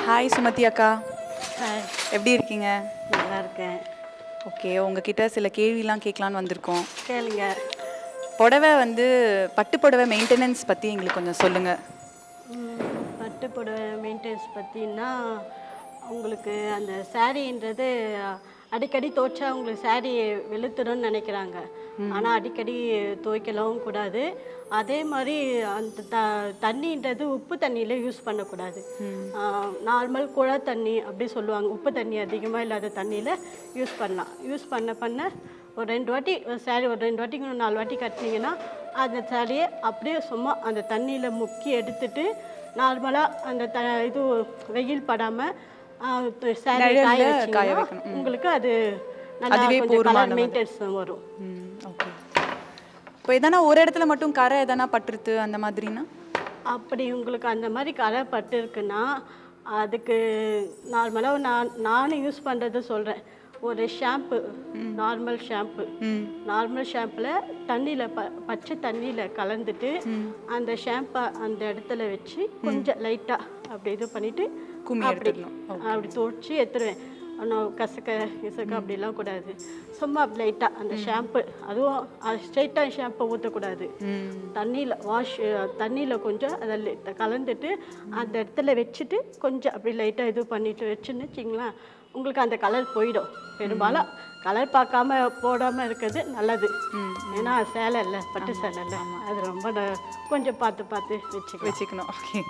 Hi Sumathi அக்கா, hi, எப்படி இருக்கீங்க? நல்லா இருக்கேன். ஓகே, உங்ககிட்ட சில கேள்விலாம் கேட்கலான்னு வந்திருக்கோம். கேளுங்க. புடவை பட்டு புடவை மெயின்டெனன்ஸ் பற்றி எங்களுக்கு கொஞ்சம் சொல்லுங்கள். பட்டு புடவை மெயின்டெனன்ஸ் பற்றினா உங்களுக்கு அந்த சாரீன்றது அடிக்கடி துவைச்சா உங்களுக்கு சாரீ வெளுத்துடும்னு நினைக்கிறாங்க. ஆனால் அடிக்கடி துவைக்கலாம் கூடாது. அதே மாதிரி அந்த தண்ணின்றது உப்பு தண்ணியில் யூஸ் பண்ணக்கூடாது. நார்மல் குழா தண்ணி அப்படி சொல்லுவாங்க. உப்பு தண்ணி அதிகமாக இல்லாத தண்ணியில் யூஸ் பண்ணலாம். யூஸ் பண்ண ஒரு 2 வாட்டி சாரீ ஒரு 2 வாட்டிக்கு 4 வாட்டி கட்டினீங்கன்னா அந்த சாரியை அப்படியே சும்மா அந்த தண்ணியில் முக்கி எடுத்துட்டு நார்மலாக அந்த இது வெயில் படாமல் சாரி காய வச்சிங்கன்னா உங்களுக்கு அது நல்லா கொஞ்சம் கலர் மெயின்டெனன்ஸ் வரும். ஓகே, இப்போ எதனா ஒரு இடத்துல மட்டும் கரை எதனா பட்டுருது அந்த மாதிரினா? அப்படி உங்களுக்கு அந்த மாதிரி கரை பட்டு இருக்குன்னா அதுக்கு நார்மலாக நானும் யூஸ் பண்ணுறது சொல்கிறேன். ஒரு ஷாம்பு, நார்மல் ஷாம்பில் தண்ணியில் பச்சை தண்ணியில் கலந்துட்டு அந்த ஷாம்பை அந்த இடத்துல வச்சு கொஞ்சம் லைட்டாக அப்படி இது பண்ணிவிட்டு அப்படி துவைச்சி எடுத்துருவேன். ஆனால் கசக்க அப்படிலாம் கூடாது. சும்மா அப்படி லைட்டாக அந்த ஷாம்பு, அதுவும் ஸ்ட்ரெயிட்டாக ஷாம்பை ஊற்றக்கூடாது. தண்ணியில் கொஞ்சம் அதில் கலந்துட்டு அந்த இடத்துல வச்சுட்டு கொஞ்சம் அப்படி லைட்டாக இது பண்ணிட்டு வச்சுன்னு வச்சிங்களேன், உங்களுக்கு அந்த கலர் போயிடும். பெரும்பாலும் கலர் பார்க்காம போடாமல் இருக்கிறது நல்லது. ஏன்னா சேலை இல்லை, பட்டு சேலை இல்லை, அது ரொம்ப கொஞ்சம் பார்த்து வச்சுக்கணும். ஓகே.